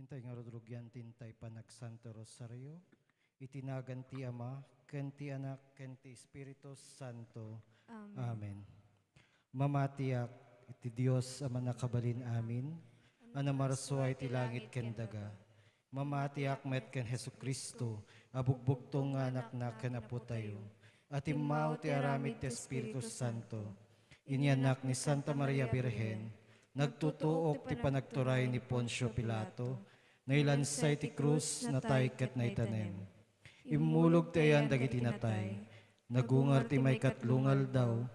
Tay nga rodrugyan tintay panagsanto Rosario, itinagan ti Ama, ken ti Anak, ken ti Espiritu Santo. Amen. Amen. Mamatiak iti Dios ama nakabalin amin, anamarsuay ti langit ken daga. Mamatiak met ken Hesukristo, abugbugtong nga anak na ken apo tayo. At immaw ti aramid ti Espiritu Santo. Inyanak ni Santa Maria Birhen, nagtutuok ti panagturay ni Poncio Pilato, nailansay ti krus na tay ket naitanem. Immulog ti ayan dagiti natay, nagungar ti may katlungal daw,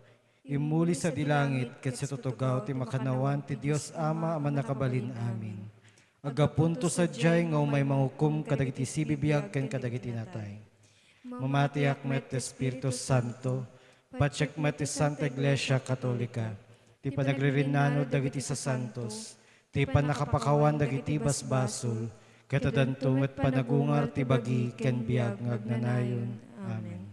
imuli sa dilangit ket sa tutugaw ti makanawan ti Dios Ama aman nakabalin amin. Agapunto sa jay nga may manghukom kadagiti sibibiyag ken kadagiti natay. Mamatiak met ti Espiritu Santo, patsyak met ti Santa Iglesia Katolika, ti panagririnano dagiti sa santos, ti panakapakawan dagiti basbasol, katadanto met panagungar ti bagi ken biag ngagnanayon. Amen.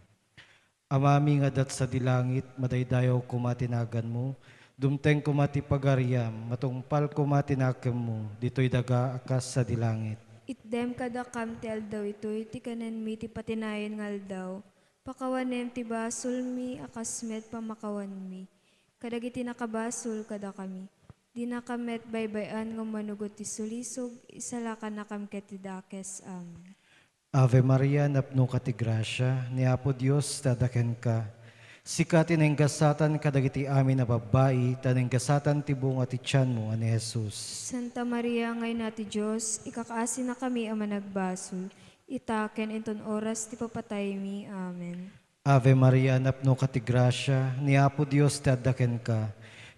Amami nga dat sa dilangit, madaydayaw kumatinagan mo, dumteng kumati pagariam, matungpal kumatinakam mo, dito'y daga akas sa dilangit. Itdem kada kam ti aldaw ito'y ti kanan mi ti patinayan nga aldaw. Pakawanem ti basol mi akasmet pamakawan mi. Kadagiti nakabasol kada kami. Di nakamet baybayan ng manugot ti sulisog, isalakan na kam ket ti dakes. Amen. Ave Maria, napno ka ti grasya, ni Apo Dios tadaken ka. Sikatin ang gasatan kadagiti amin na babae, taneng gasatan ti bunga ti tiyan mo, ani Jesus. Santa Maria, ngay nati Diyos, ikakaasi na kami ang managbasol. Itaken inton oras ti papatay mi. Amen. Ave Maria, napno ka ti grasya, ni Apo Dios tadaken ka.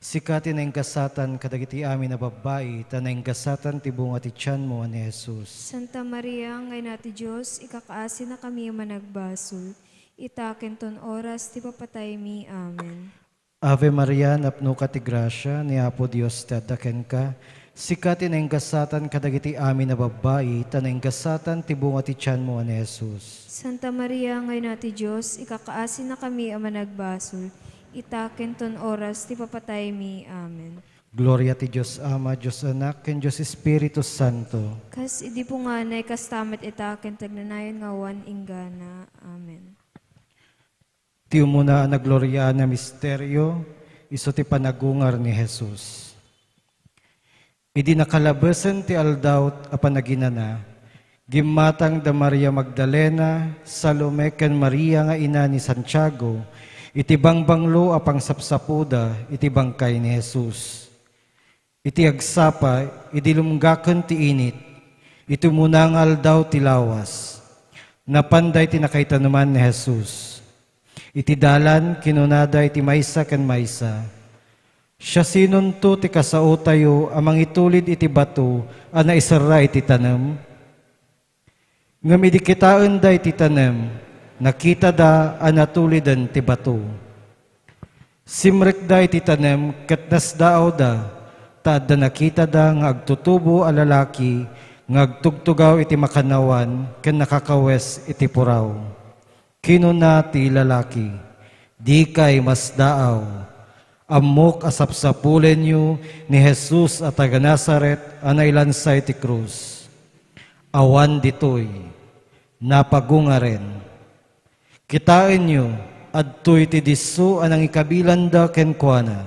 Sikatin ang gasatan kadagiti amin na babae, taneng gasatan ti bunga ti tiyan mo, ani Jesus. Santa Maria, ngay nati Diyos, ikakaasi na kami ang managbasol. Itaken ton oras ti papatay mi. Amen. Ave Maria, napno ka ti grasya, ni Apo Dios tadaken ka. Sikatin ang gasatan kadagiti amin na babae, taneng gasatan ti bunga ti tiyan mo, ani Jesus. Santa Maria, ngay nati Diyos, ikakaasi na kami ang managbasol. Itaken ton oras ti papatay mi. Amen. Gloria ti Diyos Ama, Diyos Anak, ken Diyos Espiritu Santo. Kas idi po nga na kastamet itaken tagnanayon nga wan inggana. Amen. Ti umuna na gloria na misteryo, iso ti panagungar ni Jesus. Idi nakalabasan ti aldaw a panaginana, gimmatang da Maria Magdalena, Salome ken Maria nga ina ni Santiago, iti bangbanglo a pangsapsapuda, iti bangkay ni Jesus. Iti agsapa, iti lumgaken ti init, iti munangal daw ti lawas. Napanday ti nakaitanuman ni Jesus. Iti dalan, kinunada iti maysa ken maysa. Siya sinunto ti kasao tayo, amang itulid iti bato, ana isara iti tanem. Ngamidikitaan da iti tanem, nakita da anatulidan ti bato. Simrek da iti tanem, katnas daaw da, taad da nakita da nga agtutubo a lalaki, nga agtugtugaw iti makanawan, ken nakakawes iti puraw. Kinuna ti lalaki, di kay mas daaw, amok asapsapulen yu ni Jesus at taga Nazaret, anailansay ti krus. Awan ditoy, napagungaren. Kitain nyo, adtoy ti disso anang ikabilanda kenkwana.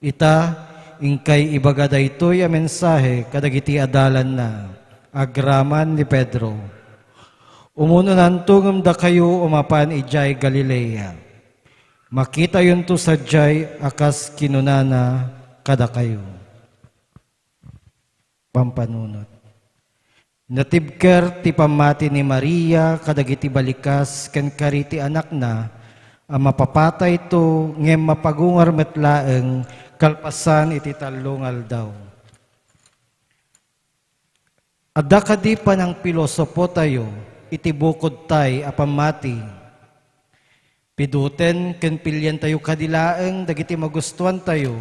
Ita, ingkay ibagada ito'y a mensahe kadagiti adalan na, agraman ni Pedro. Umuno nantungam da kayo umapan ijay Galilea. Makita yun to sa jay akas kinunana kada kayo. Pampanunot. Natibker ti pamati ni Maria kadagiti balikas ken kariti anak na, ang mapapatay to ngem mapagungar metlaeng kalpasan iti talungal daw. Adda kadi pa ng pilosopo tayo, iti bukod tay apamati. Piduten ken pilyan tayo kadilaeng dagiti magustuhan tayo.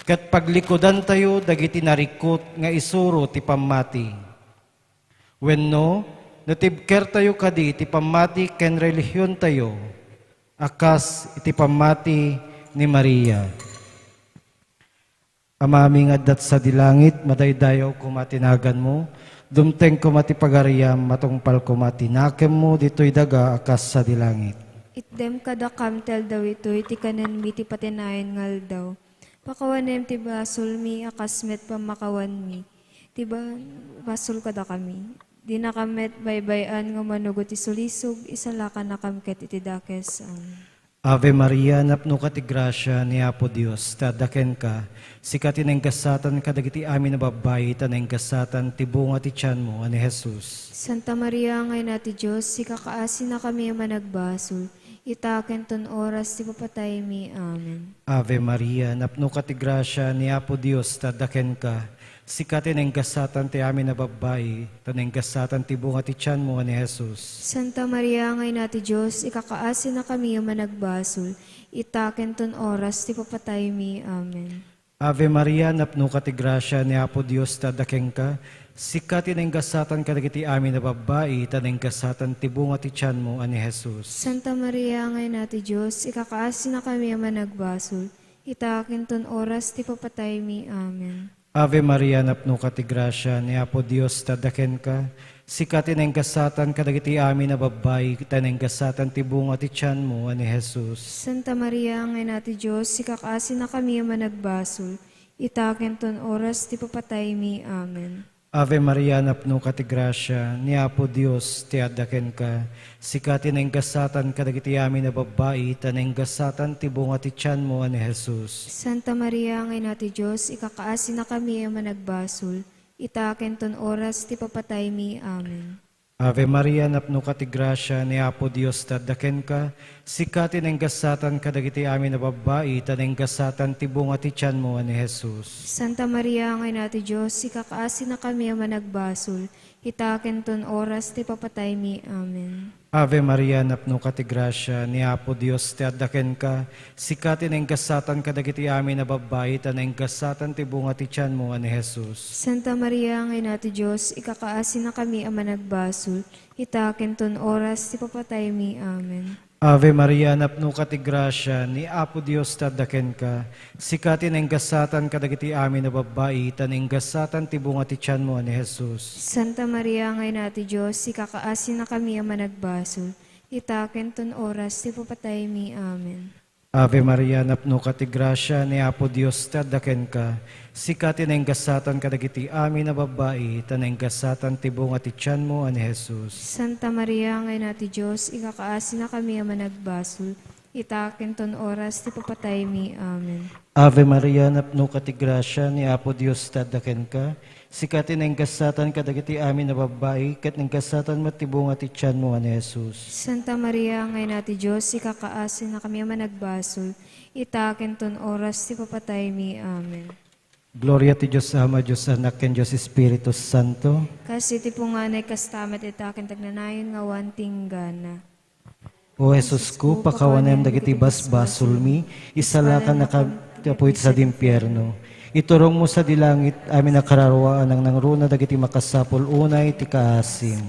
Ket paglikodan tayo dagiti narikot nga isuro ti pamati. Wenno natibker tayo kadi ti pamati ken relihiyon tayo. Akas iti pamati ni Maria. Amaming addat sa dilangit, madaydayaw ko matinagan mo, dumteng ko matipagariam, matungpal ko matinakem mo, dito'y daga akas sa dilangit. Itdem kada kamtel daw ito'y ti kanen mi ti patinayan ngal daw. Pakawanem ti basol mi akasmet pamakawan mi. Ti basol kada kami. Di na kamet baybayan nga manugot ti sulisog, isalakan na kamket iti dakes. Ave Maria, napno ka ti grasya ni Apo Dios, tadaken ka, sikatin ang kasatan kadagiti amin na babayi, tanang kasatan tibunga ti tiyan mo, ani Jesus. Santa Maria, ngay nati Diyos, sikakaasin na kami managbasol. Itaken ton oras ti papatay mi. Amen. Ave Maria, napno ka ti grasya ni Apo Dios, tadaken ka, sikatin ang kasatan ti amin na babayi, tanang kasatan tibunga ti tiyan mo, ani Jesus. Santa Maria, ngay nati Diyos, ikakaasin na kami managbasol. Itaken ton oras ti papatay mi. Amen. Ave Maria, napno ka ti grasya ni Apo Dios, tadaken ka, sikatin ang kasatan kadagiti amin na babayi, tanang kasatan tibunga ti tiyan mo, ani Jesus. Santa Maria, ngay nati Diyos, ikakaasin na kami managbasol. Itaken ton oras ti papatay mi. Amen. Ave Maria, napno ka ti grasya ni Apo Dios, tadaken ka, sikatin ang kasatan kadagiti amin na babayi, tanang kasatan tibunga ti tiyan mo, ani Jesus. Santa Maria, ngay nati Diyos, ikakaasin na kami managbasol. Itaken ton oras ti papatay mi. Amen. Ave Maria, napno ka ti grasya ni Apo Dios, ti adaken ka, sikatin ang kasatan kadagiti amin na babayi, tanang kasatan tibunga ti tiyan mo, ani Jesus. Santa Maria, ngay nati Diyos, ikakaasin na kami managbasol. Itaken ton oras ti papatay mi. Amen. Ave Maria, napno ka ti grasya ni Apo Dios, tadaken ka, sikatin ang kasatan kadagiti amin na babayi, tanang kasatan tibunga ti tiyan mo, ani Jesus. Santa Maria, ngay nati Diyos, ikakaasin na kami managbasol. Itaken ton oras ti papatay mi. Amen. Ave Maria, napno ka ti grasya ni Apo Dios, ti adaken ka, sikatin ang kasatan kadagiti amin na babayi, tanang kasatan tibunga ti tiyan mo, ani Jesus. Santa Maria, ngay nati Diyos, ikakaasin na kami managbasol. Itaken ton oras ti papatay mi. Amen. Ave Maria, napno ka ti grasya ni Apo Dios, tadaken ka, sikatin ang kasatan kadagiti amin na babayi, tanang kasatan tibunga ti tiyan mo, ani Jesus. Santa Maria, ngay nati Diyos, ikakaasin na kami managbasol. Itaken ton oras ti papatay mi. Amen. Ave Maria, napno ka ti grasya ni Apo Dios, tadaken ka, sikatin ang kasatan kadagiti amin na babayi, tanang kasatan tibunga ti tiyan mo, ani Jesus. Santa Maria, ngay nati Diyos, ikakaasin na kami managbasol. Itaken ton oras ti papatay mi. Amen. Ave Maria, napno ka ti grasya ni Apo Dios, tadaken ka, sikatin ang kasatan kadagiti amin na babayi, ket ng kasatan matibunga ti tiyan mo, ani Jesus. Santa Maria, ngay nati Diyos, ikakaasin na kami managbasol. Itaken ton oras ti papatay mi. Amen. Gloria ti Diyos Ama, Diyos Anak, ken Diyos Espiritu Santo. Kasi ti punganay kastamet itaken tagnanayon nga wanting gana. O Jesus ko, pakawanem dagiti basbasulmi, isalakan na kapoy sa dimpyerno. Iturong mo sa dilangit, amin na kararwaan ang nangruna dagiti makasapol unay ti kaasim.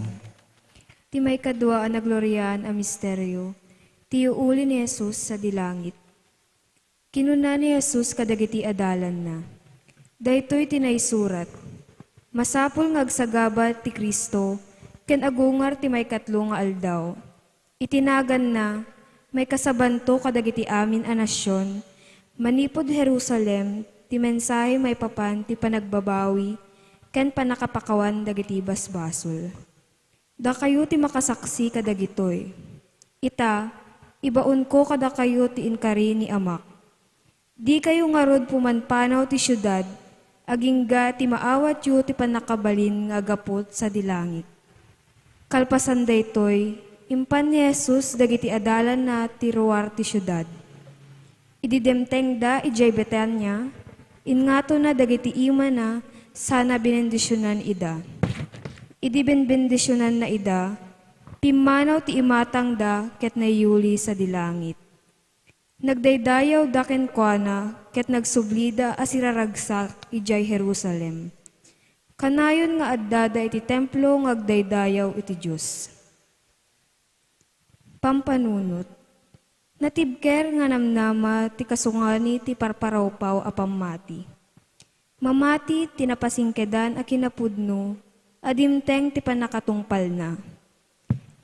Ti may kadwaan na gloryahan a misteryo, ti uuli ni Jesus sa dilangit. Kinuna ni Jesus kadagiti adalan na. Daytoy tinaysurat, masapul ngagsagabat ti Kristo, ken agungar ti may katlo nga aldaw. Itinagan na, may kasabanto kadagiti amin a nasyon, manipod Jerusalem, ti mensahe may papan ti panagbabawi, ken panakapakawan dagiti basbasol. Da kayo ti makasaksi kadagitoy. Ita, ibaon ko kada kayo ti inkari ni Amak. Di kayo ngarod pumanpanaw ti syudad, agingga ti maawat yu ti panakabalin nga gapot sa dilangit. Kalpasan daytoy, impan ni Jesus dagiti adalan na ti ruwar ti syudad. Ididemteng da ijay Betania, ingato na dagiti ima na sana binendisyonan ida. Idi benbendisyonan na ida, pimanaw ti imatang da ket nayuli sa dilangit. Nagdaydayaw da ken kuana ket nagsublida asiraragsak ijay Jerusalem. Kanayon nga addada iti templo ngagdaydayaw iti Dios. Pampanunot. Natibker nga namnama ti kasungani ti parparawpaw a pammati. Mamati tinapasingkedan a kinapudno, adimteng ti panakatungpal na.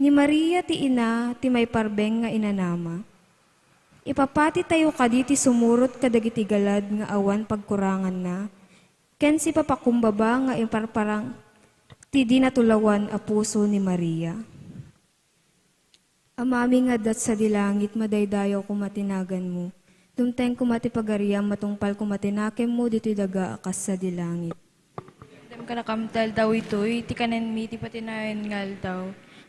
Ni Maria ti ina ti may parbeng nga inanama. Ipapati tayo kaditi sumurot kadagiti galad nga awan pagkurangan na, ken si papakumbaba nga imparparang ti di natulawan a puso ni Maria. Amami nga dat sa dilangit madaydayaw kumatinagan mo. Dumteng kumati pagariam matungpal kumatinakem mo dito'y daga akas sa dilangit. Dam ka nakamtal daw ito'y, ti kanen mi ti patinayan ngal daw.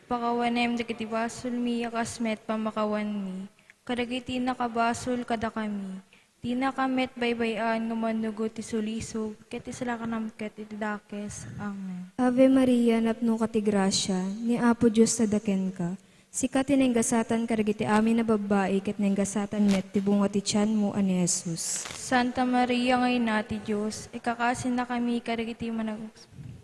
Pakawanem dagiti basol mi akasmet pamakawan mi. Kadagiti nakabasol kada kami. Ti nakamet baybayan ngumanugo ti sulisog, ket ti salakanamket iti dakes. Amen. Ave Maria, napno ka ti grasya, ni Apo Diyos sa daken ka. Sikat tinenggasatan karagiti amin na babae, ket nenggasatan met ti bunga ti tiyan mo ani Jesus. Santa Maria ngay nati Diyos, ikakasin na kami kadagiti manag...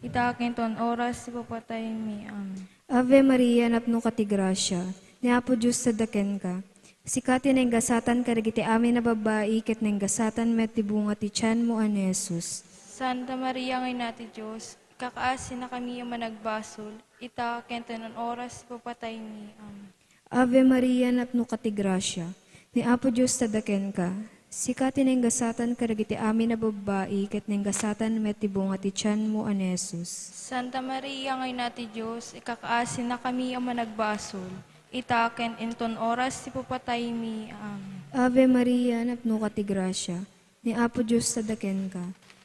Itakin ton oras, ipapatay mi. Amen. Ave Maria, napno ka ti grasya, ni Apo Diyos sa daken ka. Sikat tinenggasatan karagiti amin na babae, ket nenggasatan met ti bunga ti tiyan mo ani Jesus. Santa Maria ngay nati Diyos, ikakaasin na kami yung managbasol. Ita, kento ng oras, papatay mi. Amen. Ave Maria, napno ka ti grasya, ni Apo Diyos sa daken ka. Sikat tinenggasatan karagiti amin na babae, ket nenggasatan met ti bunga ti tiyan mo ani Jesus. Santa Maria ngay nati Diyos, ikakaasin na kami yung managbasol. Ita, ken inton oras, ipapatay mi. Amen. Ave Maria, napno ka ti grasya, ni Apo Diyos sa daken ka.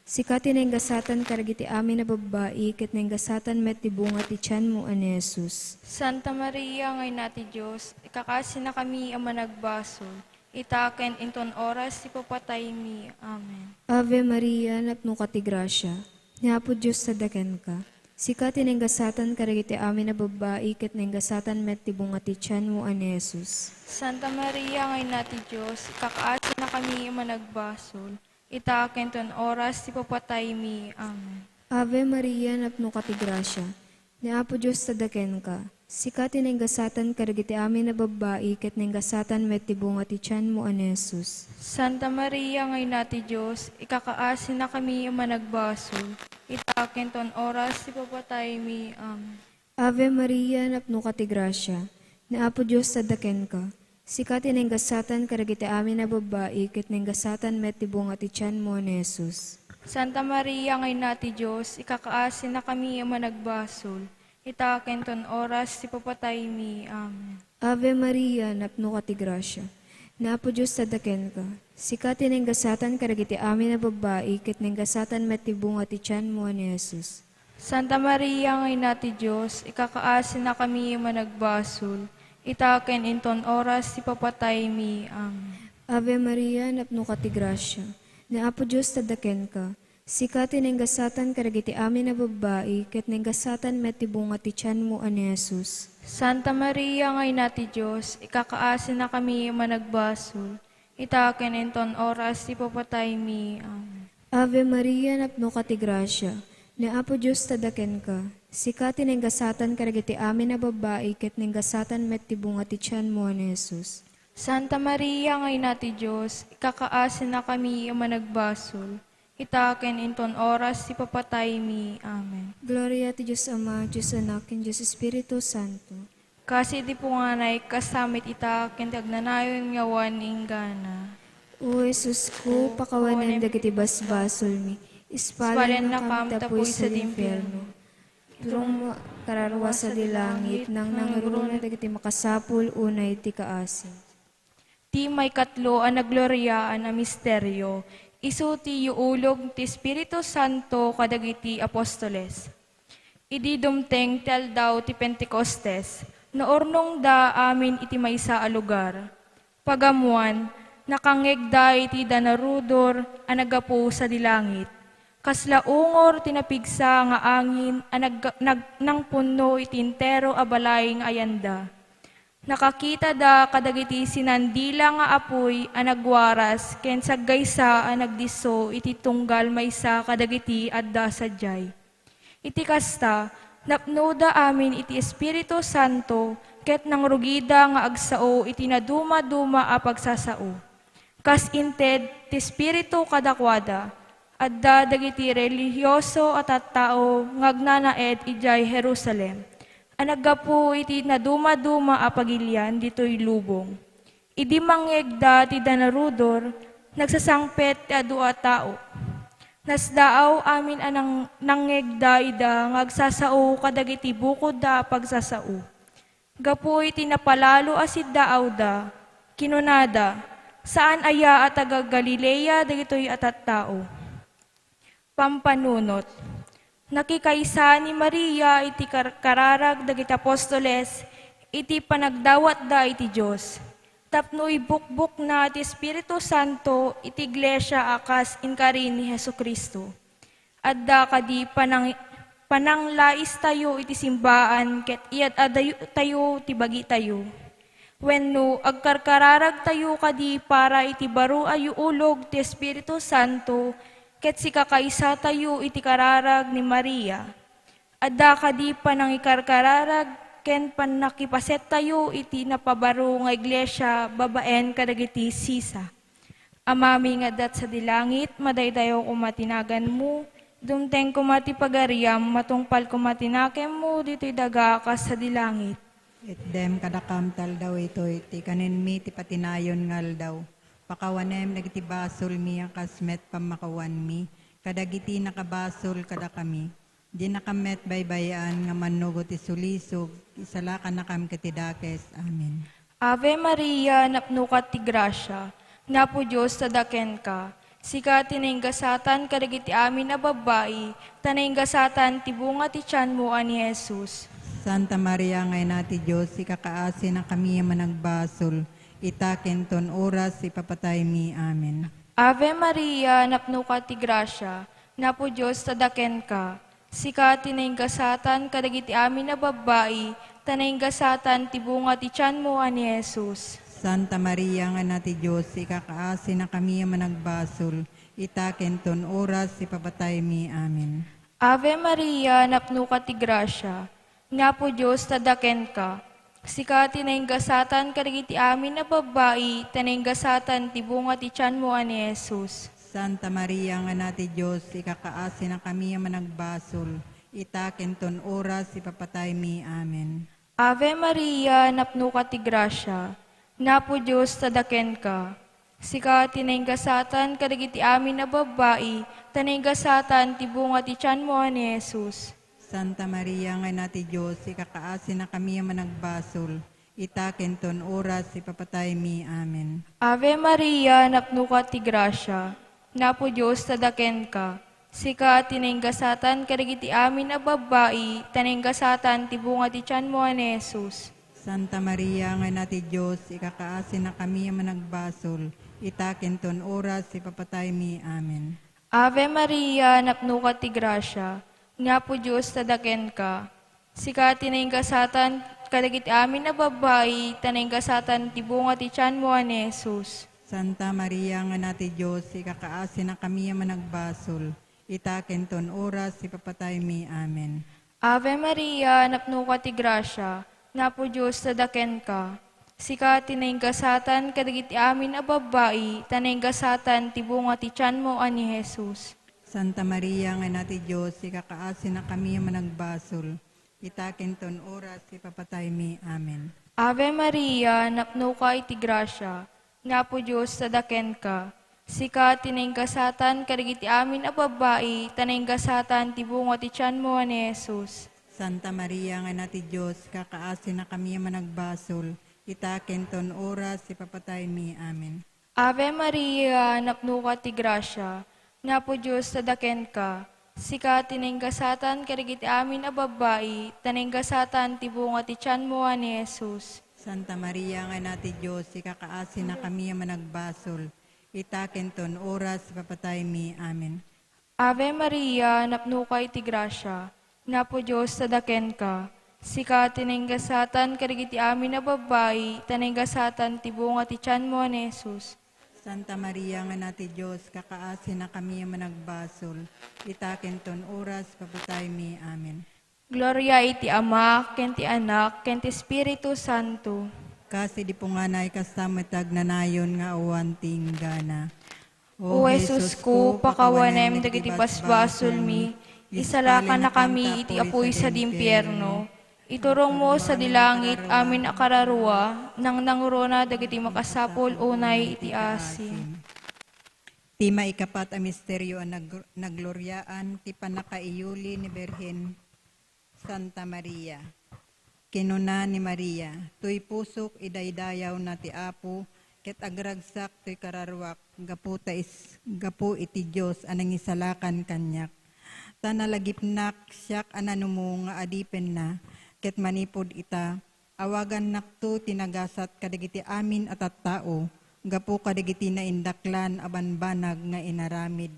Sikat tinenggasatan karagiti amin na babae, ket nenggasatan met ti bunga ti tiyan mo ani Jesus. Santa Maria ngay nati Diyos, ikakaasin na kami yung managbasol. Ita, ken inton oras, ipapatay mi. Amen. Ave Maria, napno ka ti grasya, ni Apo Diyos sa daken ka. Sikat tinenggasatan karagiti amin na babae, ket nenggasatan met ti bunga ti tiyan mo ani Jesus. Santa Maria ngay nati Diyos, ikakaasin na kami yung managbasol. Ita, kenton oras, ipapatay mi. Amen. Ave Maria, napno ka ti grasya, ni Apo Diyos sa daken ka. Sikat tinenggasatan karagiti amin na babae, ket nenggasatan met ti bunga ti tiyan mo ani Jesus. Santa Maria ngay nati Diyos, ikakaasin na kami yung managbasol. Ita, kenton oras, ipapatay mi. Amen. Ave Maria, napno ka ti grasya, ni Apo Diyos sa daken ka. Sikat tinenggasatan karagiti amin na babae, ket nenggasatan met ti bunga ti tiyan mo ani Jesus. Santa Maria ngay nati Diyos, ikakaasin na kami yung managbasol. Ita, kenton oras, ipapatay mi. Amen. Ave Maria, napno ka ti grasya, ni Apo Diyos sa daken ka. Sikat tinenggasatan karagiti amin na babae, ket nenggasatan met ti bunga ti tiyan mo ani Jesus. Santa Maria ngay nati Diyos, ikakaasin na kami yung managbasol. Ita, ken inton oras, ipapatay mi. Amen. Ave Maria, napno ka ti grasya, ni Apo Diyos sa daken ka. Sikat tinenggasatan karagiti amin na babae, ket nenggasatan met ti bunga ti tiyan mo ani Jesus. Santa Maria ngay nati Diyos, ikakaasin na kami yung managbasol. Ita, ken inton oras, ipapatay mi. Amen. Ave Maria, napno ka ti grasya, ni Apo Diyos sa daken ka. Sikat tinenggasatan karagiti amin na babae, ket nenggasatan met ti bunga ti tiyan mo ani Jesus. Santa Maria ngay nati Diyos, ikakaasin na kami yung managbasol. Ita, ken inton oras, ipapatay mi. Amen. Gloria ti Diyos Ama, Diyos Anak, ken Diyos Espiritu Santo. Kasi di po nga kasamit ita, ken tagnanayon nga wan inggana. O Jesus ko, pakawanan dagiti basbasol mi. Ispalan na kam tapoy sa impyerno. Turong kararwa sa dilangit, nang nangaruna dagiti makasapul, unay ti kaasin. Ti may katlo ang nagloryaan na misteryo. Isu ti yuulog ti Espiritu Santo kadagiti apostoles. Idi dumteng tel daw ti Pentecostes, naornong da amin iti maysa a lugar. Pagamuan, nakangeg da iti danarudor a nagapo sa dilangit. Kaslaungor tinapigsa nga angin a nang punno iti entero a balay nga ayanda. Nakakita da kadagiti sinandila nga apoy a nagwaras ken saggaysa a nagdiso iti tunggal maysa kadagiti adda sadyay. Iti kasta napno da amin iti Espiritu Santo ket nangrugida nga agsao iti naduma-duma a pagsasao. Kas inted ti Espiritu kadakwada Adda dagiti religyoso at tao ngagnanaed ijay Jerusalem. Anaggapu iti naduma-duma a pagilian dito'y lubong. Idi mangyegda ti danarudor, nagsasangpet ti adu a tao. Nasdaaw amin anang nangyegda ida ngagsasao kadagiti bukod da pagsasao. Gapu iti napalalo asid daaw da, kinunada, saan aya at taga Galilea dagito'y atat tao. Pampanunot. Nakikaysa ni Maria iti kararag dagiti apostoles, iti panagdawat da iti Diyos. Tapno ibukbuk na iti Espiritu Santo iti iglesia akas inkarin ni Jesucristo. Adda kadi pananglais tayo iti simbaan ket iyat adayo tayo ti bagi tayo. Wenno agkarkararag tayo kadi para iti baro ayu ulog ti Espiritu Santo ket si kakaisa tayo iti kararag ni Maria. Adda kadi panang ikarkararag ken panakipaset tayo iti napabaro nga iglesia babaen kadagiti sisa. Amami nga dat sa dilangit, madaydayo kumatinagan mo, dumteng kumati pagariam, matungpal kumatinakem mo, dito'y daga ka sa dilangit. It dem kadakam tal daw ito, iti kanin mi ti patinayon ngal daw. Pakawanem dagiti basol mi ang kasmet pamakawan mi, kadagiti nakabasol kada kami. Di nakamet baybayan nga manugo ti sulisog, isalakan nakam katidakes. Amen. Ave Maria, napnukat ti grasya, napo Diyos tadaken ka. Sika tinenggasatan kadagiti amin na babae, tanenggasatan ti bunga ti tiyan mo ani Jesus. Santa Maria ngay nati Diyos, ikakaasi na kami managbasol, itaken ton oras ipapatay mi. Amen. Ave Maria, napnukat ti grasya, napo Diyos tadaken ka. Sika tinenggasatan kadagiti amin na babae, tanenggasatan ti bunga ti tiyan mo ani Jesus. Santa Maria nga nati Diyos, ikakaasi na kami managbasol, itaken ton oras ipapatay mi. Amen. Ave Maria, napnukat ti grasya, napo Diyos tadaken ka. Sika tinenggasatan kadagiti amin na babae, tanenggasatan ti bunga ti tiyan mo ani Jesus. Santa Maria nga nati Diyos, ikakaasi na kami managbasol, itaken ton oras ipapatay mi. Amen. Ave Maria, napnukat ti grasya, napo Diyos tadaken ka. Sika tinenggasatan kadagiti amin na babae, tanenggasatan ti bunga ti tiyan mo ani Jesus. Santa Maria nga nati Diyos, ikakaasi na kami managbasol, itaken ton oras ipapatay mi. Amen. Ave Maria, napnukat ti grasya, napo Diyos tadaken ka. Sika tinenggasatan kadagiti amin na babae, tanenggasatan ti bunga ti tiyan mo ani Jesus. Santa Maria nga nati Diyos, ikakaasi na kami managbasol, itaken ton oras ipapatay mi. Amen. Ave Maria, napnukat ti grasya, napo Diyos tadaken ka. Sika tinenggasatan kadagiti amin na babae, tanenggasatan ti bunga ti tiyan mo ani Jesus. Santa Maria nga nati Diyos, ikakaasi na kami managbasol, itaken ton oras ipapatay mi. Amen. Ave Maria, napnukat ti grasya, napo Diyos tadaken ka. Sika tinenggasatan kadagiti amin na babae, tanenggasatan ti bunga ti tiyan mo ani Jesus. Santa Maria nga nati Diyos, ikakaasi na kami managbasol, itaken ton oras ipapatay mi. Amen. Ave Maria, napnuka iti grasya, napo Diyos tadaken ka. Sika tinenggasatan kadagiti amin na babae, tanenggasatan ti bunga ti tiyan mo ani Jesus. Santa Maria nga nati Diyos, kakaasi na kami managbasol, itaken ton oras ipapatay mi. Amen. Ave Maria, napnuka ti grasya, napo Diyos tadaken ka. Sika tinenggasatan kadagiti amin na babae, tanenggasatan ti bunga ti tiyan mo ani Jesus. Santa Maria nga nati Diyos, ikakaasi na kami managbasol, itaken ton oras ipapatay mi. Amen. Ave Maria, napnuka iti grasya, napo Diyos tadaken ka. Sika tinenggasatan kadagiti amin na babae, tanenggasatan ti bunga ti tiyan mo ani Jesus. Santa Maria nga nati Diyos, kakaasi na kami managbasol, itaken ton oras papatay mi. Amen. Gloria iti Ama, ken ti Anak, ken ti Espiritu Santo. Kasi di po nga na ikastamatag na nayon nga awan tinggana. O Jesus ko, pakawanem dagiti basbasol mi, isalakan na kami iti apoy sa dimpyerno. Iturong mo sa dilangit amin akararua, nang nangurona dagiti makasapol unay iti asin. Ti maikapat a misteryo a nagloryaan ti panakaiyuli ni Berhen Santa Maria. Kinuna ni Maria, tuy pusok idaydayaw na ti Apo, ket agragsak tuy kararwak, gapu iti Diyos anang isalakan kanyak. Tanalagipnak siyak ananumo nga adipen na, ket manipod ita, awagan nakto tinagasat kadagiti amin at tao, gapu kadagiti na indaklan abanbanag nga inaramid.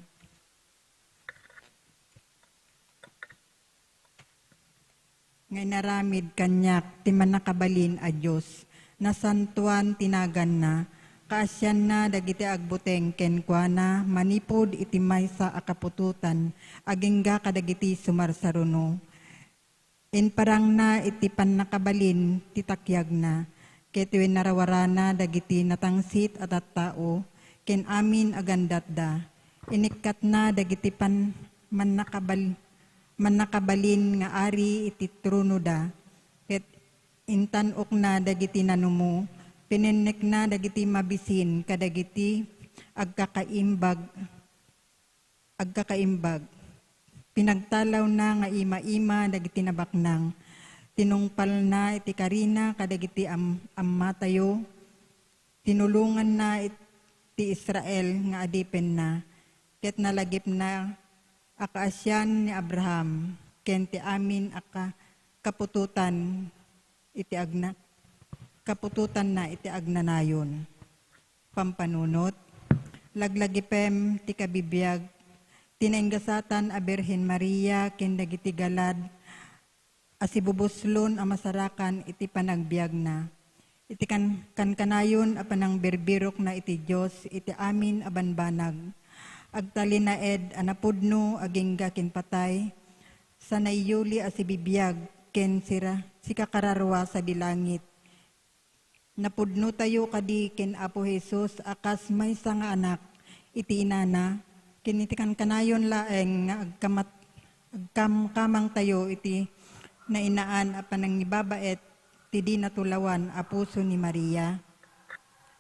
Nga inaramid kanyak ti manakabalin a Diyos, na santuan tinagan na, kaasyan na dagiti agbuteng kenkwana, manipod iti maysa akapututan, agingga kadagiti sumarsaruno. Parang na iti panakabalin titakyag na, ketwin narawarana dagiti natangsit at tao, ken amin agandatda. Inikat na dagiti manakabalin nga ari iti trono da, ket intanok na dagiti nanumo, pinenek na dagiti mabisin kadagiti agkakaimbag, pinagtalaw na nga ima-ima dagiti nabaknang, tinungpal na iti karina kadagiti ammatayo, tinulungan na iti Israel nga adipen na, ket nalagip na akaasyan ni Abraham, ken ti amin kapututan na iti agnanayon. Pampanunot, laglagipem ti kabibiyag, tinainggasatan a Birhen Maria, ken dagiti galad, asibubuslon a masarakan iti panagbiag na. Iti kankanayon a panang berbirok na iti Diyos, iti amin abanbanag. Agtalinaed anapudno agingga ken patay, sanayuli asibibiyag ken si kakararwa sa dilangit. Napudno tayo kadi ken Apo Jesus akas maysa nga anak iti inana, ken iti kankanayon laeng nga agkamkamang tayo iti nainaan a panang nibabaet ti di natulawan a puso ni Maria.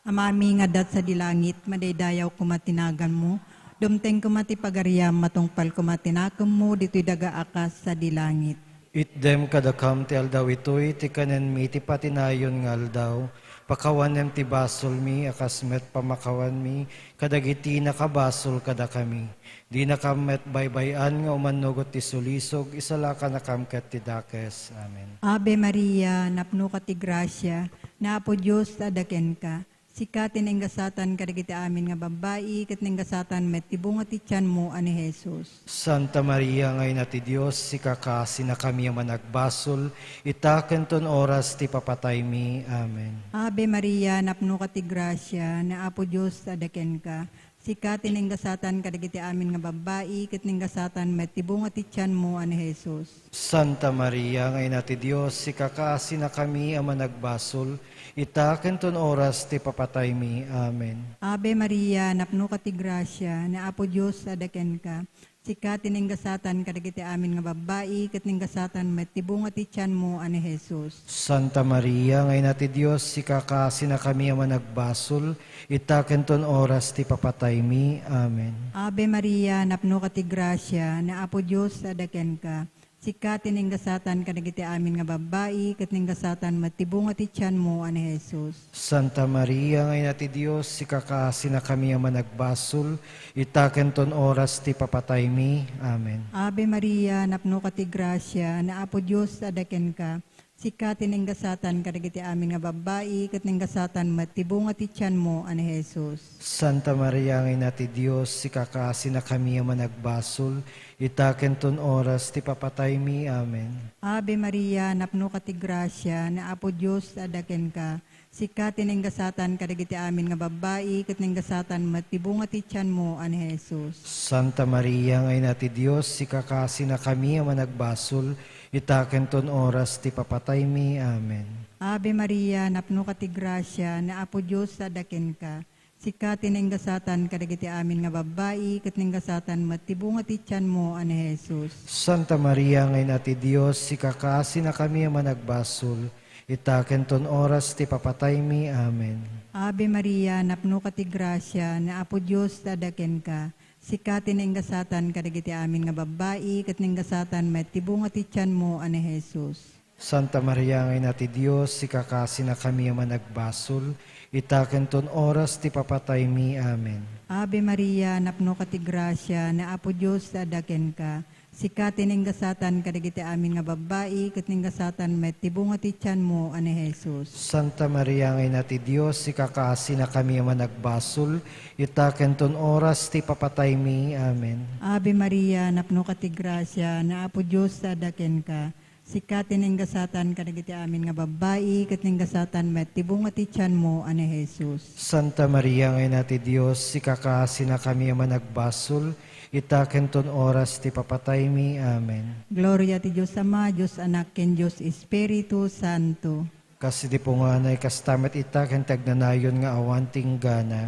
Amami nga dat sa dilangit, madaydayaw kumatinagan mo, dumteng kumati pagariam matungpal kumatinakam mo dito'y dagaakas sa dilangit. Itdem kadakam ti aldaw itoy, ti kanen mi ti patinayon nga aldaw, pakawanem ti basol mi, akasmet pamakawan mi, kadagiti nakabasol kada kami. Di nakamet baybayan nga umanugot ti sulisog, isala ka nakamket ti dakes. Amen. Ave Maria, napno ka ti grasya, na Apo Diyos adaken ka. Sikatin ang gasatan kadagiti amin nga babae, ket nang gasatan met tibunga ti tiyan mo ani Jesus. Santa Maria, ngay na ti Diyos, sikakasi na kami ang managbasol, itaken ton oras ti papatay mi. Amen. Ave Maria, napno ka ti grasya, na Apo Diyos adaken ka. Sikatin ang gasatan kadagiti amin nga babae, ket nang gasatan met tibunga ti tiyan mo ani Jesus. Santa Maria, ngay na ti Diyos, sikakasi na kami ang managbasol, itaken ton oras ti papatay mi. Amen. Ave Maria, napno ka ti grasya, na Apo Diyos adaken ka. Sikatin ang gasatan kadagiti amin nga babae, ket nang gasatan met tibunga ti tiyan mo ani Jesus. Santa Maria, ngay na ti Diyos, sikakasi na kami ang managbasol, itaken ton oras ti papatay mi. Amen. Ave Maria, napno ka ti grasya, na Apo Diyos adaken ka. Sikatin ang gasatan kadagiti amin nga babae, ket nang gasatan matibunga ti tiyan mo ani Jesus. Santa Maria, ngay na ti Diyos, sikakasi na kami ang managbasol, itaken ton oras ti papatay mi. Amen. Ave Maria, napno ka ti grasya, na Apo Diyos adaken ka. Sikatin ang gasatan kadagiti amin nga babae, ket nang gasatan matibunga ti tiyan mo ani Jesus. Santa Maria, ngay na ti Diyos, sikakasi na kami ang managbasol, itaken ton oras ti papatay mi. Amen. Ave Maria, napno ka ti grasya, na Apo Diyos adaken ka. Sikatin ang gasatan kadagiti amin nga babae, ket nang gasatan matibunga ti tiyan mo ani Jesus. Santa Maria, ngay na ti Diyos, sikakasi na kami ang managbasol, itaken ton oras ti papatay mi. Amen. Ave Maria, napno ka ti grasya, na Apo Diyos adaken ka. Sikatin ang gasatan kadagiti amin nga babayi, ket ning gasatan matibunga ti tiyan mo, ani Jesus. Santa Maria, ngayon ati Diyos, sikakaasi na kami managbasol, itaken ton oras ti papatay mi. Amen. Ave Maria, napno ka ti grasya, na Apo Diyos tadaken ka. Sikatin ang gasatan kadagiti amin nga babayi, ket ning gasatan matibunga ti tiyan mo, ani Jesus. Santa Maria, ngayon ati Diyos, sikakaasi na kami managbasol, itaken ton oras ti papatay mi. Amen. Ave Maria, napno ka ti grasya, na Apo Diyos tadaken ka. Sikatin ang gasatan kadagiti amin nga babayi, ket ning gasatan matibunga ti tiyan mo, ani Jesus. Santa Maria, ngayon ati Diyos, sikakaasi na kami managbasol, itaken ton oras ti papatay mi. Amen. Ave Maria, napno ka ti grasya, na Apo Diyos tadaken ka. Sikatin ang gasatan kadagiti amin nga babayi, ket ning gasatan matibunga ti tiyan mo, ani Jesus. Santa Maria, ngayon ati Diyos, sikakaasi na kami managbasol, itaken ton oras ti papatay mi. Amen. Gloria ti Diyos Ama, Diyos Anak, ken Diyos Espiritu Santo. Kasi di po nga na ikastamat itaken tagnanayon nga awanting gana.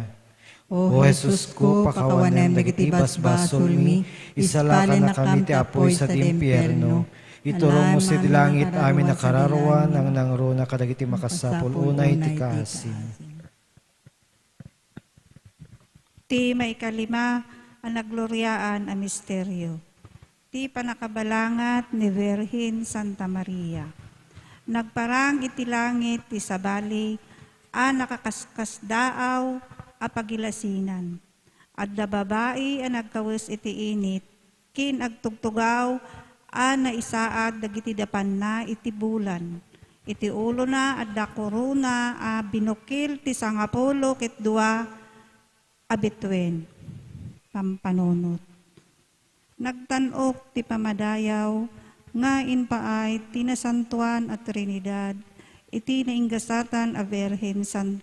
O Jesus ko, pakawanem dagiti basbasol mi, ispalen na kami ti apoy sa dimpyerno. Iturong mo si dilangit amin na kararwa, nang nangro na kadagiti makasapul unay ti kaasim. Ti maikalima, ang nagloryaan a misteryo. Ti panakabalangat ni Virgin Santa Maria. Nagparang iti langit ti sabali, a nakakaskasdaaw a pagilasinan. At da babae a nagkawis iti init, kin agtugtugaw a naisaad dagiti dapan na iti bulan. Iti ulo na at da korona a binukil ti sangapulo ket dua a bitwen. Pampanunot. Nagtanok ti pamadayaw, nga inpaay tinasantuan at Trinidad, iti nainggasatan a Virgin San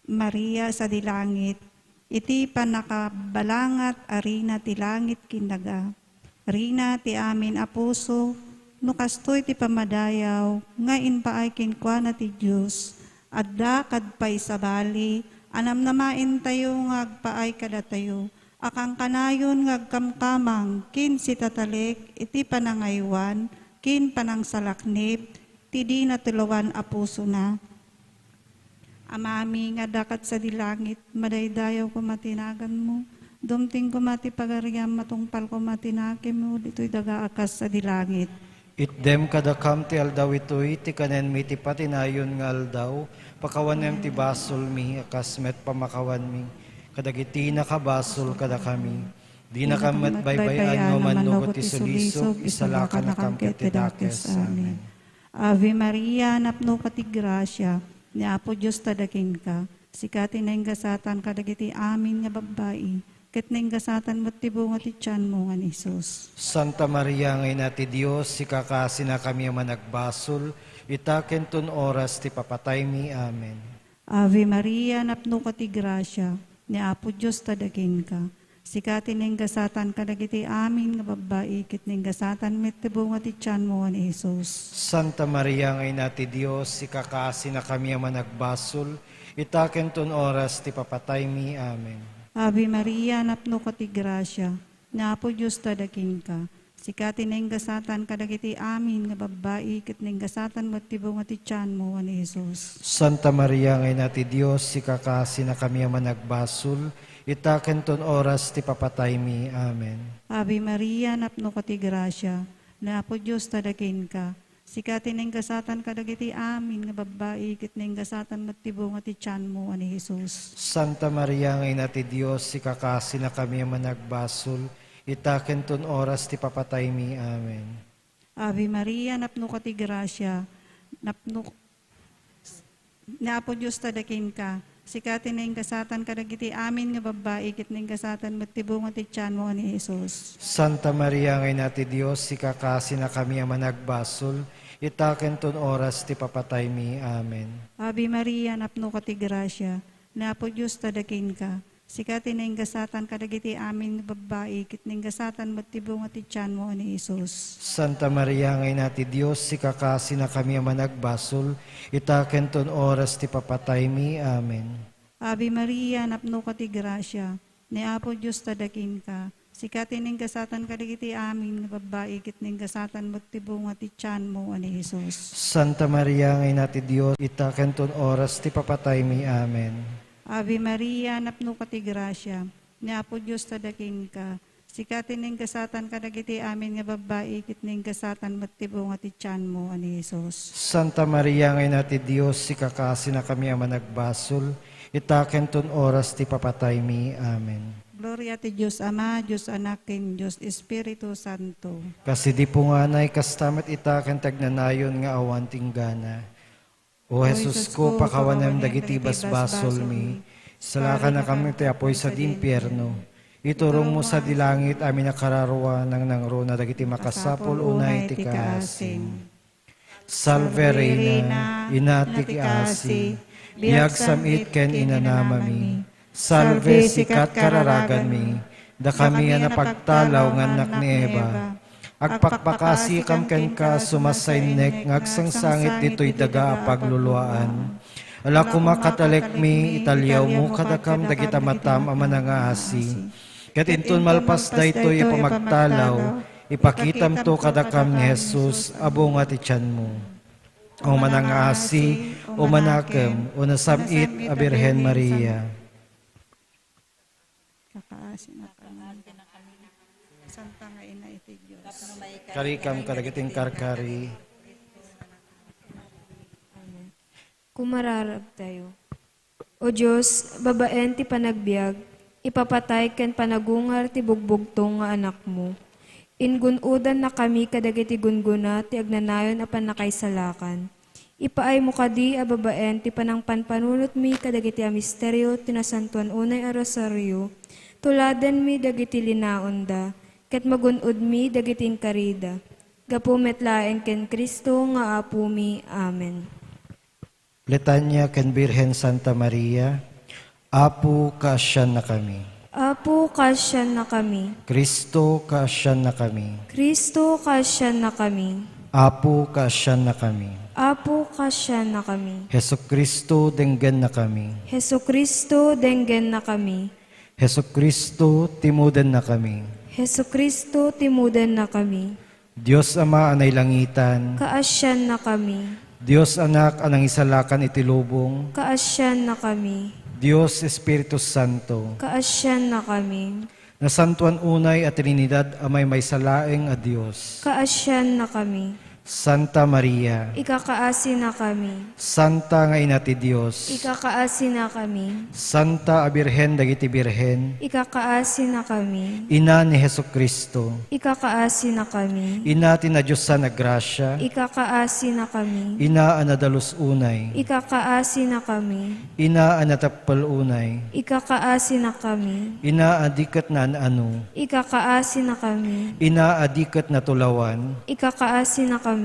Maria sa dilangit, iti panakabalangat a rina ti langit kindaga. Rina ti amin a puso, no kastoy ti pamadayaw, nga inpaay kinkwana ti Diyos, adda kadpay sa bali, anam namain tayo nga agpaay kada tayo, akang kanayon ngagkamkamang kin si tatalik iti panangaywan kin panang salaknip ti di natuluan a puso na. Amami nga dakat sa dilangit madaydayaw ko matinagan mo, dumting ko mati pagariam matungpal ko matinakim mo, dito'y dagaakas sa dilangit. Itdem kadakam ti aldaw ito'y ti kanen mi ti patinayon nga aldaw, pakawanem ti basol mi, akasmet pamakawan mi, kadagiti nakabasol kada kami. Di na kamat baybayan no manugot ti sulisog, isalaka na kam ket dakes. Amen. Ave Maria, napno ka ti grasya, ni Apo Diyos tadaking ka, sikati na gasatan kadagiti amin nga babae, ket na gasatan mo ti bunga ti tiyan mo nga ni Jesus. Santa Maria, ngayon ati Diyos, sikakasi na kami managbasol, itaken ton oras ti papatay mi. Amen. Ave Maria, napno ka ti grasya, ni Apo Diyos tadaking ka, sikati na gasatan kadagiti amin nga babae, ket na gasatan met ti bunga ti tiyan mo nga ni Jesus. Santa Maria, ngayon ati Diyos, sikakasi na kami managbasol, itaken ton oras ti papatay mi. Amen. Ave Maria, napno ka ti grasya, ni Apo Diyos tadaking ka, sikati na gasatan kadagiti amin nga babae, ket na gasatan met ti bunga ti tiyan mo nga ni Jesus. Santa Maria, ngayon ati Diyos, sikakasi na kami managbasol, itaken ton oras ti papatay mi. Amen. Ave Maria, napno ka ti grasya, ni Apo Diyos tadaking ka, sikati na gasatan kadagiti amin nga babae, ket na gasatan met ti bunga ti tiyan mo nga ni Jesus. Santa Maria, ngayon ati Diyos, sikakasi na kami managbasol, itaken ton oras ti papatay mi. Amen. Ave Maria, napno ka ti grasya, ni Apo Diyos tadaking ka, sikati na gasatan kadagiti amin nga babae, ket na gasatan met ti bunga ti tiyan mo nga ni Jesus. Santa Maria, ngayon ati Diyos, sikakasi na kami managbasol, itaken ton oras ti papatay mi. Amen. Ave Maria, napno ka ti grasya, ni Apo Diyos tadaking ka, sikati na gasatan kadagiti amin nga babae, ket na gasatan met ti bunga ti tiyan mo nga ni Jesus. Santa Maria, ngayon ati Diyos, sikakasi na kami managbasol, itaken ton oras ti papatay mi. Amen. Ave Maria, napno ka ti grasya, ni Apo Diyos tadaking ka. Sikatin ning kasatan kaligiti amin, nga babae kit ning kasatan mo ti bunga ti tiyan mo, ani Jesus. Santa Maria, ngay nati Diyos, itaken ton oras ti papatay mi. Amen. Ave Maria, napno ka ti grasya, ni Apo Diyos tadaking ka. Sikatin ning kasatan kadagiti amin, nga babae kit ning kasatan mo ti bunga ti tiyan mo, ani Jesus. Santa Maria, ngay nati Diyos, sikakasi na kami ang managbasol, itaken ton oras ti papatay mi. Amen. Gloria ti Diyos Ama, Diyos Anak, ken Diyos Espiritu Santo. Kasi di po nga na'y kastamat itaken tagnanayon nga awan tinggana. O Jesus ko, pakawanem dagiti basbasol mi, salakan na kami ti apoy sa dimpyerno. Iturong mo sa dilangit amin nakararwa nang nangro na dagiti makasapol unay ti kaasin. Salve Reina, ina ti kaasi, biag samit ken inanamami. Salve sikat kararagan mi, da kami nga napagtalaw nga anak ni Eva. Agpakpakasi kam ken ka sumasaynek ngagsangsangit dito'y daga pagluluaan. Ala kumakatalek mi, italyaw mo kadakam dagita matam amanangaasi. Ket inton malpas daytoy ipamagtalaw, ipakitam to kadakam ni Jesus, abo nga ti tiyan mo. O manangaasi, o manakem, o nasamit a Birhen Maria. Kakaasin na kami. Santa nga ina iti Diyos. Karikam kadagiting karkari. Kumararag tayo. O Diyos, babaen ti panagbiag, ipapatay ken panagungar ti bugbugtong nga anak mo. Ingunudan na kami kadagiti gunguna ti agnanayon apan nakaisalakan. Ipaay mo kadi a babaen ti panangpanpanunot mi kadagiti a misteryo tinasantuan unay a rosaryo. Tuladen mi dagiti linaonda, ket magunod mi dagiti karida. Gapumet laeng ken Kristo nga apo mi. Amen. Letanya ken Birhen Santa Maria, Apo kaasyan na kami. Apo kasyan na kami. Kristo kaasyan na kami. Kristo kasyan na kami. Apo kaasyan na kami. Apo kasyan na kami. Heso Kristo denggen na kami. Heso Kristo denggen na kami. Heso Kristo timuden na kami. Heso Kristo timuden na kami. Diyos Ama anay langitan, Kaasyan na kami. Diyos Anak anang isalakan itilubong, Kaasyan na kami. Diyos Espiritu Santo, Kaasyan na kami. nasantuan unay at Trinidad amay may salaeng a Diyos. Kaasyan na kami. Santa Maria, Ikakaasi na kami. Santa nga ina ti Diyos, Ikakaasi na kami. Santa a Birhen dagiti Birhen, Ikakaasi na kami. ina ni Heso Kristo, Ikakaasi na kami. ina ti na Diyos sa nagrasya, Ikakaasi na kami. ina a nadalus unay, Ikakaasi na kami. ina a natapal unay, Ikakaasi na kami. ina a dikat na ano, Ikakaasi na kami. ina a dikat na tulawan, Ikakaasi na kami.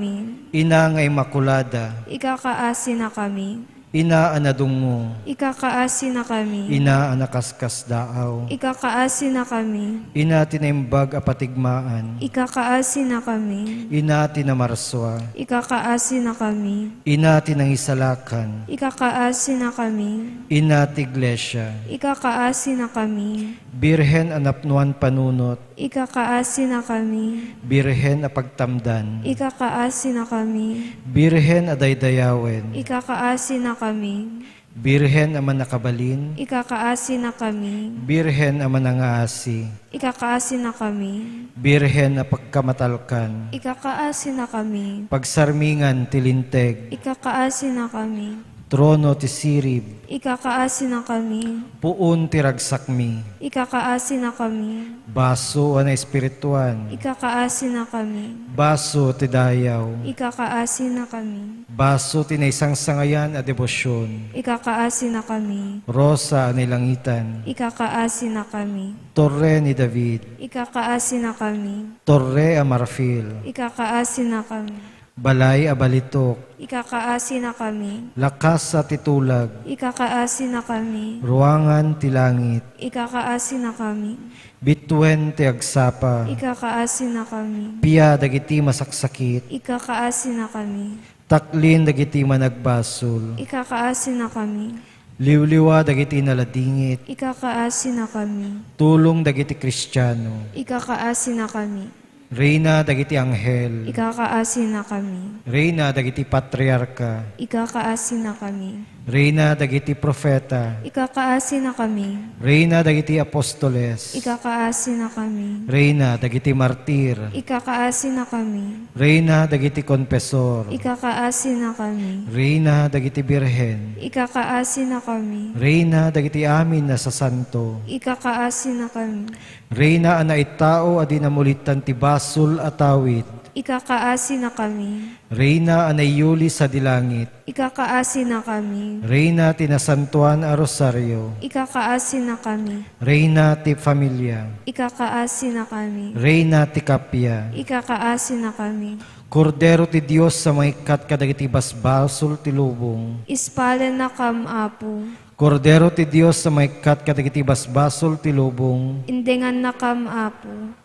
ina nga imakulada, Ikakaasi na kami. ina a nadungo, Ikakaasi na kami. ina a nakaskas daaw, Ikakaasi na kami. ina tinaimbag a patigmaan, Ikakaasi na kami. ina tinamarswa, Ikakaasi na kami. ina tinangisalakan, Ikakaasi na kami. ina ti iglesia, Ikakaasi na kami. Birhen anapnuan panunot, Ikakaasi na kami. Birhen a pagtamdan, Ikakaasi na kami. Birhen a daydayawen, Ikakaasi na kami. Birhen a manakabalin, Ikakaasi na kami. Birhen a manangaasi, Ikakaasi na kami. Birhen a pagkamatalkan, Ikakaasi na kami. pagsarmingan tilinteg, Ikakaasi na kami. trono ti sirib, Ikakaasi na kami. puun ti ragsakmi, Ikakaasi na kami. baso a na espirituan, Ikakaasi na kami. baso ti dayaw, Ikakaasi na kami. baso ti naisang sangayan a debosyon, Ikakaasi na kami. rosa a nilangitan, Ikakaasi na kami. torre ni David, Ikakaasi na kami. torre a marfil, Ikakaasi na kami. balay a balitok, Ikakaasi na kami. lakas sa titulag, Ikakaasi na kami. ruangan ti langit, Ikakaasi na kami. bitwen ti agsapa, Ikakaasi na kami. piya dagiti masaksakit, Ikakaasi na kami. taklin dagiti managbasol, Ikakaasi na kami. Liwliwa dagiti naladingit, Ikakaasin na kami. tulong dagiti Kristiyano, Ikakaasin na kami. Reyna dagiti anghel, Ikakaasin na kami. Reyna dagiti patriarka, Ikakaasin na kami. Reyna dagiti profeta, Ikakaasin na kami. Reyna dagiti apostoles, Ikakaasin na kami. Reyna dagiti martir, Ikakaasin na kami. Reyna dagiti konpesor, Ikakaasin na kami. Reyna dagiti birhen, Ikakaasin na kami. Reyna dagiti amin na sa santo, Ikakaasin na kami. Reyna anay tao adi namulitan ti basol atawid, Ikakaasin na kami. Reyna anay yuli sa dilangit, Ikakaasin na kami. Reyna tinasantuan a rosaryo, Ikakaasin na kami. Reyna ti familia, Ikakaasin na kami. Reyna ti kapya, Ikakaasin na kami. Kordero ti Dios sa maikat kadagiti basbasol ti lubong, Ispalan na kam, Apo. Kordero ti Dios sa maikat kadagiti basbasol ti lubong, Indengan na kam, Apo.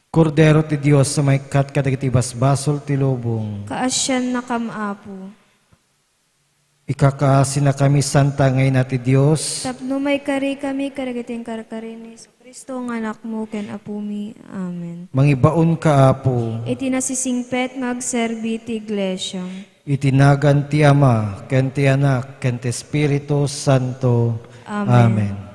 Kordero ti Dios sa maikat kadagiti basbasol ti lubong, Kaasyan na kam, Apo. ikakaasin na kami santa ngayon ti Dios, Tapno may kari kami, karagating karkari ni Kristo, ang anak mo, ken apumi. Amen. mangibaon ka apo, Iti nasisingpet magserbi ti iglesia. itinagan ti Ama, ken ti Anak, ken ti Espiritu Santo. Amen. Amen.